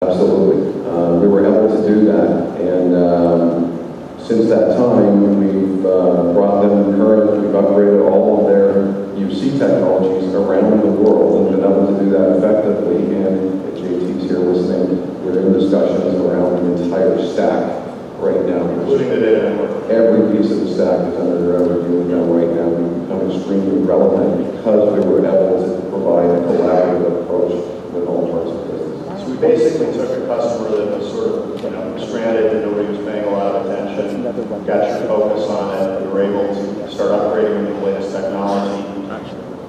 Absolutely. We were able to do that, and since that time, we've brought them current. We've upgraded all of their UC technologies around the world and been able to do that effectively. And if JT's here listening, we're in discussions around the entire stack right now. Including the data network. Every piece of the stack is under review right now. We've become extremely relevant because we were able to provide a collaborative approach with all parts of business. So we basically took a customer that was sort of, stranded and nobody was paying a lot of attention, got your focus on it, you were able to start upgrading with the latest technology,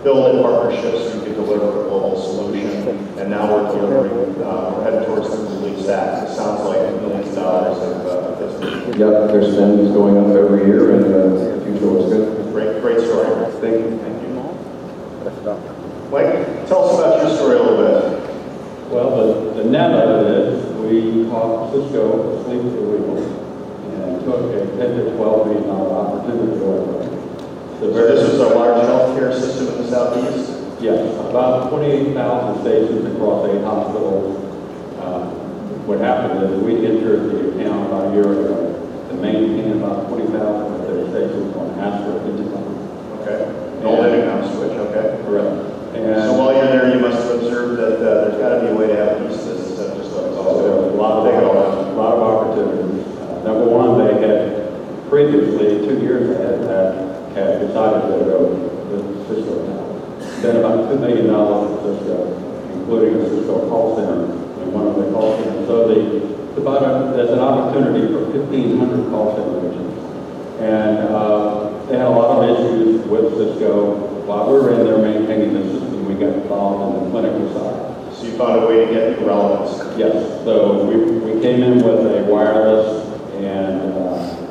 build in partnerships so you could deliver a global solution, and now we're delivering, we're headed towards the complete stack. It sounds like millions of dollars of business. Yep, their spend is going up every year, and the future looks good. Great story. Thank you. Mike, tell us about your story a little bit. Well, the net of it is we caught Cisco asleep at the wheel and took a $10 to $12 million opportunity away. So this was a large healthcare system in the Southeast? Yes, about 28,000 stations across 8 hospitals. What happened is we entered the account about a year ago to maintain about 20,000 of their stations on Astra Intercom. Okay. An old Intercom switch, okay. Correct. And so while you're there, you must have observed that there's got to be a way to have a piece of this instead of just let it all there was a lot of opportunities. Number one, they had previously, 2 years ahead, had decided to go with Cisco now. Spent about $2 million with Cisco, including a Cisco call center in one of the call centers. So there's an opportunity for 1,500 call center agents. And they had a lot of issues with Cisco. While we were in there maintaining the system, we got involved in the clinical side. So you found a way to get new relevance? Yes. So we came in with a wireless and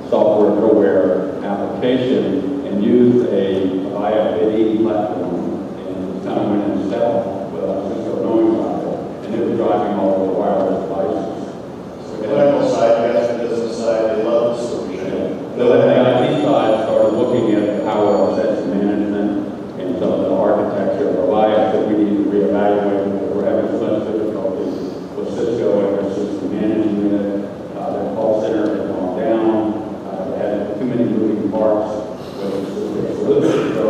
software middleware application and used a Avaya EPF platform and kind of went in stealth without Cisco knowing about it. And it was driving all the wireless devices. So the clinical side, you guys, the business side, they love the solution. So the IT side started looking at the power of session management and some of the architecture of Avaya that we need to reevaluate. We're having such difficulties with Cisco and their system managing it. Their call center had gone down. They had too many moving parts with the Cisco solution. So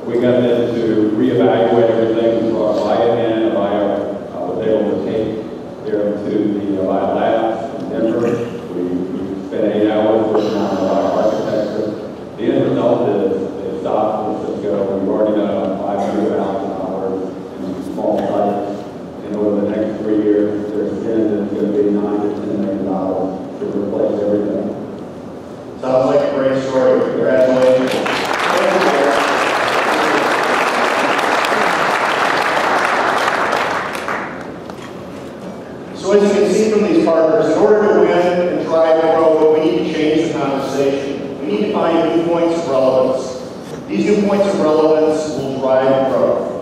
we got them to reevaluate everything. So Avaya was able to take there to the Avaya labs in Denver. We spent 8 hours working on Avaya architecture. The end result is they stopped with Cisco. We've already done about 500,000 in some small sites. And over the next 3 years, their spend is going to be $9 to $10 million to replace everything. Sounds like a great story. Congratulations. So as you can see from these partners, in order to win and drive growth, we need to change the conversation. We need to find new points of relevance. These new points of relevance will drive growth.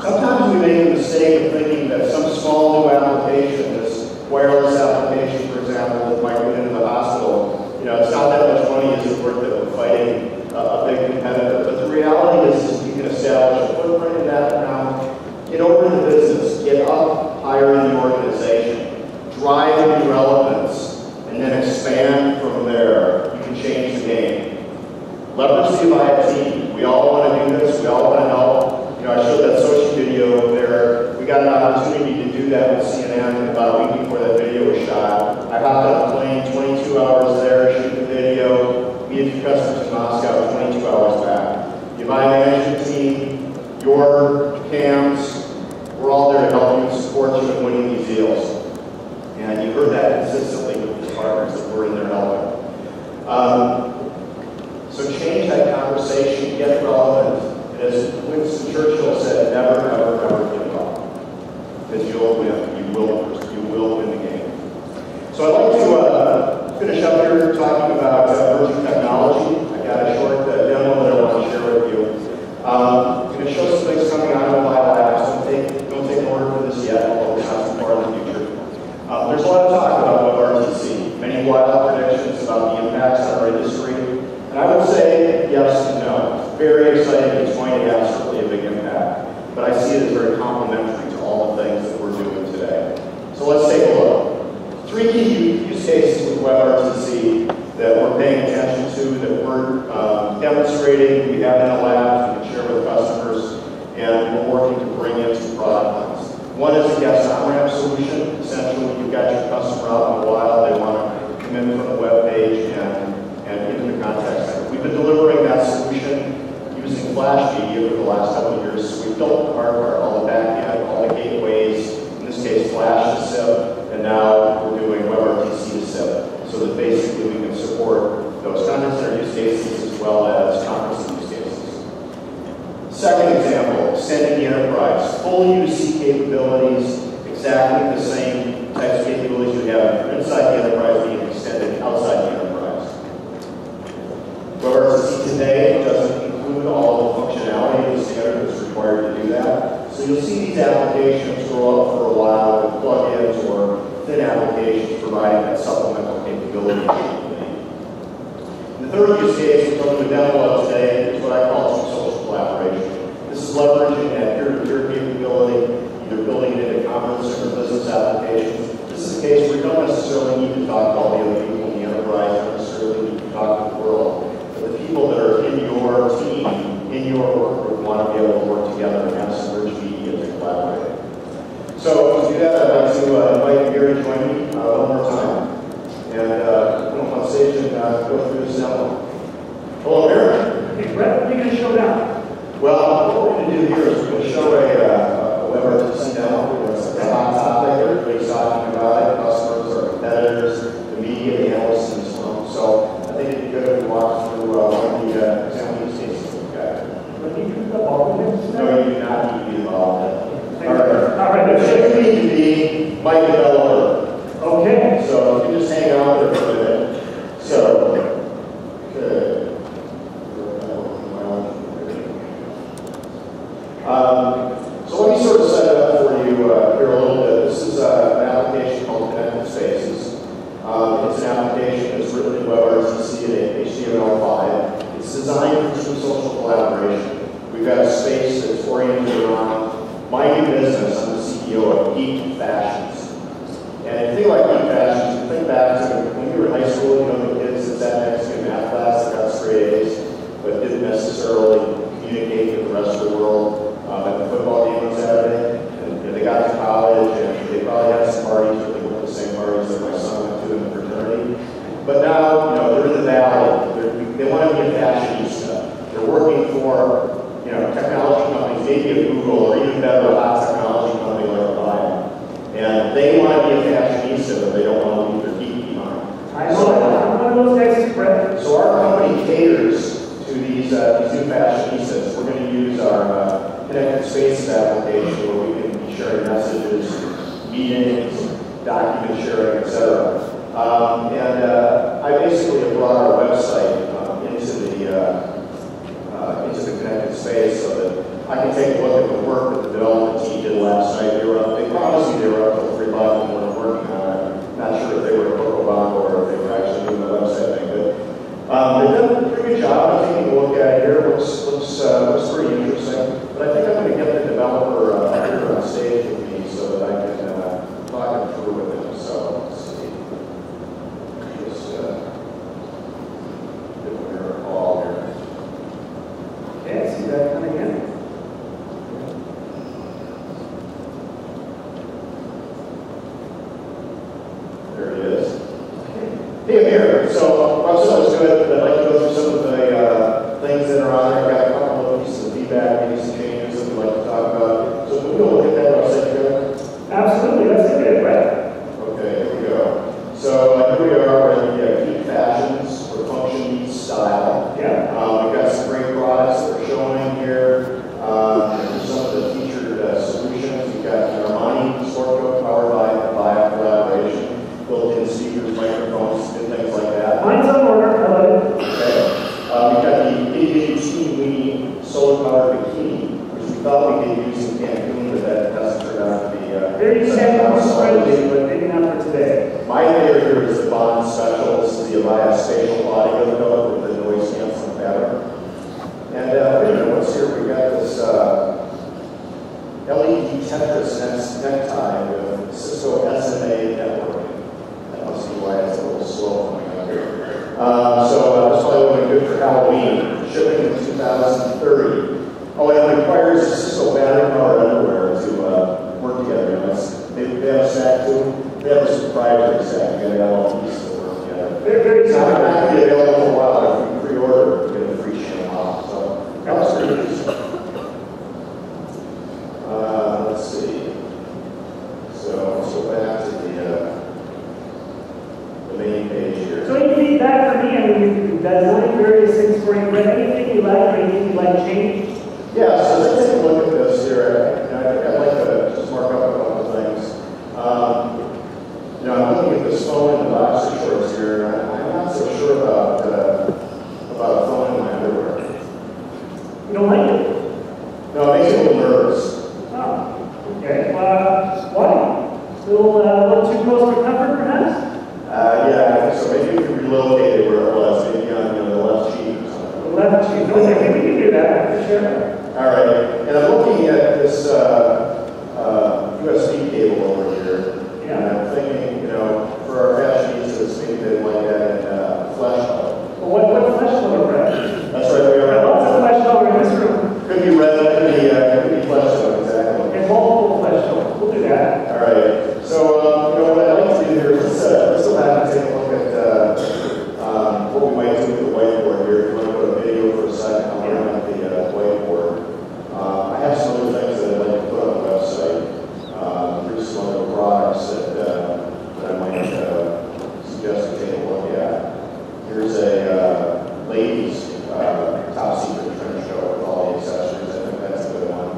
Sometimes we make the mistake of thinking that some small new application, this wireless application, for example, that might go into the hospital, it's not that much money, is it worth it? We're fighting a big competitor. But the reality is you can establish a footprint in that account, get over the business, get up higher in the organization, drive new relevance, and then expand from there. You can change the game. Leverage the Avaya team. We all want to do this. We all want to help. I showed that Sochi video there. We got an opportunity to do that with CNN about a week before that video was shot. I hopped on a plane, 22 hours there, shoot the video, meet a few customers in Moscow, 22 hours back. The Avaya management team, your CAMs, we're all there to help you and support you in winning these deals. And you heard that consistently with the partners that we're in there helping. So change that conversation, get relevant. As Winston Churchill said, never, ever, ever give up. Because you'll win. You will win the game. So I'd like to finish up here talking about emerging technology. I got a short demo that I want to share with you. I'm going to show some things coming out of Avaya Labs. Don't take order for this yet, although it's not too far in the future. There's a lot of talk about WebRTC. Many wild predictions about the impacts on our Three key use cases with WebRTC that we're paying attention to, that we're demonstrating, we have in the lab, we can share with customers, and we're working to bring into product lines. One is a guest on-ramp solution. Essentially, you've got your customer out in the wild, they want to come in from the web page and into the contact center. We've been delivering that solution using Flash media for the last couple of years. So we've built the hardware, all the back end, all the gateways, in this case Flash to SIP, and now we're doing WebRTC to SIP, so that basically we can support those contact center use cases as well as conferencing use cases. Second example, extending the enterprise. Full UC capabilities, exactly the same types of capabilities we have inside the enterprise being extended outside the enterprise. WebRTC today doesn't include all of the functionality of the standard that's required to do that. So you'll see these applications grow up for a while with plugins or thin applications providing that supplemental capability. The third use case we're going to demo today is what I call social collaboration. This is leveraging that peer-to-peer capability, either building it into conference or business applications. This is a case where you don't necessarily need to talk to all the other people in the enterprise, you don't necessarily need to talk to the world. But the people that are in your team, in your work group, want to be able to work together and have some rich media to collaborate. So to do that, I'd like to invite Gary to join me one more time. And come on stage and go through this demo. Hello, Aaron. Hey, Brett, what are you going to show now? Well, what we're going to do here is we're going to show a WebRTC demo. It's a hot topic. Everybody's talking about it. Customers, our competitors, the media, the analysts in this room. So I think it'd be good if we walk through one of the example use cases we've got. Do you need the ball? No, you do not need to be involved. All right. You need to be my developer. Okay. So you can just hang out there for a minute. So, good. So let me sort of set it up for you here a little bit. This is an application called Connected Spaces. It's an application that's written in WebRTC at HTML5. It's designed for true social collaboration. We've got a space that's oriented around my new business. I'm the CEO of Geek Fashions. And if you think like Geek Fashions, you think back to when you were in high school, you know, the kids that sat next to you in math class that got straight A's, but didn't necessarily communicate with the rest of the world. At the football game on Saturday, and they got to college, and they probably had some parties, but they weren't the same parties that my son went to in the fraternity. But now, you know, they're in the valley. They want to be a fashionista. They're working for, you know, technology companies, maybe a Google, or even better, a hot technology company like Avaya. And they want to be a fashionista, but they don't want to leave their geek behind. I know I'm one of those guys, Brett. So our company caters to these new fashionistas. We're going to use our Connected Spaces application where we can be sharing messages, meetings, document sharing, etc. I basically have brought our website into the Connected Space so that I can take a look at the work that the development team did last night. They promised me they were up till 3 o'clock in the morning working on it. I'm not sure if they were a Coco Bongo or if they were actually doing the website thing, but they've done a pretty good job of taking a look at it here. Looks pretty interesting. But I think I'm going to get the developer here on stage with me so that I can talk it through with him. So let's see. Just give him a call here. Okay, I see that coming in. There he is. Hey, Amir. So website was good, but I'd like to go through some of the things that are on there. I've got a couple of pieces of feedback, maybe some changes that we'd like to talk about. So can we go look at that website together? Absolutely. Let's look at it, Brett. Okay, here we go. So here we are with Geek Fashions, where function meets style. Yeah. We've got some great products that we're showing here. Some of the featured solutions. We've got the Armani Sport Coat powered by Avaya Collaboration, built-in speakers, microphones, good things like that. Mine's on order. Hello. Okay. Halloween, shipping in 2030. Oh, and it requires Cisco battery-powered underwear to work together. You know, they have a stack too. They have a proprietary stack. You gotta have all pieces that work together. Very, very It's not smart. going to be available for a while. If you pre-order, you get a free channel. So that was pretty easy. Let's see. So let's go back to the main page here. So any feedback for me? I mean, you've done various things for you, but anything you like, anything you like changed? Yeah, so let's take a look at this here. I think I'd like to just mark up a couple of things. You know, I'm looking at this phone in the boxer shorts here, and I'm not so sure about a phone in my underwear. You don't like it? No, it makes me a little nervous. Oh, okay. Why? A little too close for comfort, perhaps? Yeah, I think so. Maybe we could relocate it where it was, maybe on the left cheek or something. The left cheek. Okay, we can do that, for sure. All right, and I'm looking at this USB cable over here, and I'm thinking, you know, for our fashionistas, maybe they'd like that in flesh color. Well, what flesh color, Brett? That's right, we are. Lots of flesh color in this room. Could be red, could be flesh color, exactly. And multiple flesh color. We'll do that. All right, so you know, what I'd like to do here is let's go back and take a look at what we might do with the whiteboard here. If you want to put a video for a second, I'll run at the whiteboard. I have some other things that I'd like to put on the website. Here's some other products that I might suggest to take a look at. Here's a ladies' top secret trench coat with all the accessories. I think that's a good one.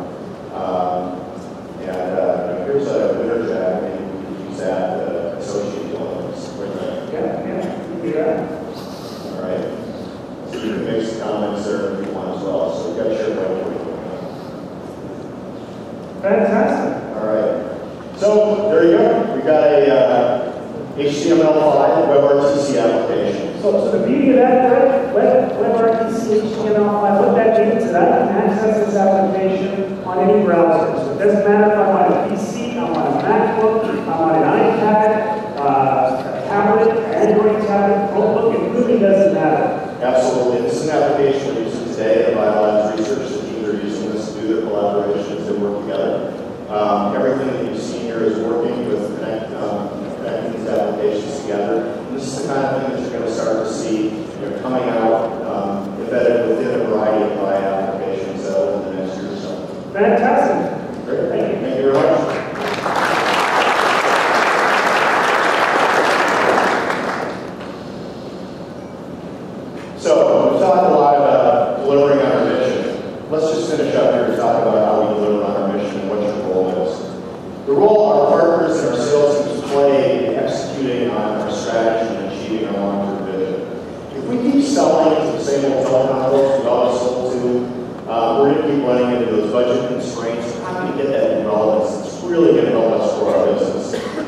Here's a winter jacket. Maybe we can use that to associate the elements with it. Yeah, we can do that. All right. So you can make some comments there if you want as well. So we've got to share whiteboard. Fantastic. All right. So there you go. We got a HTML5 WebRTC application. So the beauty of that, WebRTC HTML5, what that means is that I can access this application on any browser. So it doesn't matter if I'm on a PC, I'm on a MacBook, I'm on an iPad, a tablet, Android tablet, Chromebook, it really doesn't matter. Absolutely. This is an application we're using today at Biolabs Research. The teams are using this to do their collaborations and work together. Everything that you see here is working with connecting these applications together. This is the kind of thing that you're going to start to see coming out embedded within a variety of applications over the next year or so. Fantastic. Great. Thank you. Thank you very much. So, we've talked a lot about delivering on our mission. Let's just finish up here and talk about how we deliver on our mission and what your role is. The role our partners and our sales teams play in executing on our strategy and achieving our long-term vision. If we keep selling to the same old telecom folks we always sold to, we're going to keep running into those budget constraints. We're not going to get that new relevance. It's really going to help us grow our business.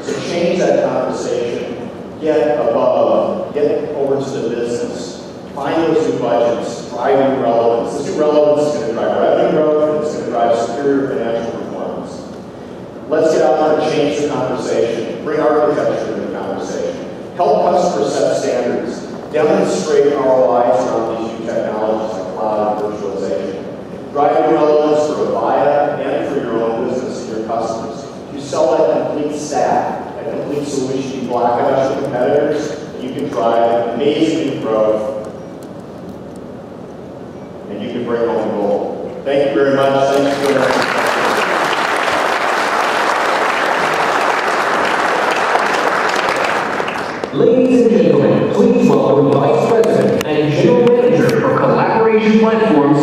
So change that conversation. Get above. Get over to the business. Find those new budgets. Drive new relevance. This new relevance is going to drive revenue growth, and it's going to drive superior financial performance. Let's get out there and change the conversation. Bring architecture into the conversation. Help customers set standards. Demonstrate ROIs around these new technologies like cloud and virtualization. Drive new relevance for Avaya and for your own business and your customers. If you sell that complete stack, that complete solution, you block out your competitors, you can drive amazing growth, and you can bring home gold. Thank you very much. Thanks for Ladies and gentlemen, please welcome Vice President and General Manager for Collaboration Platforms,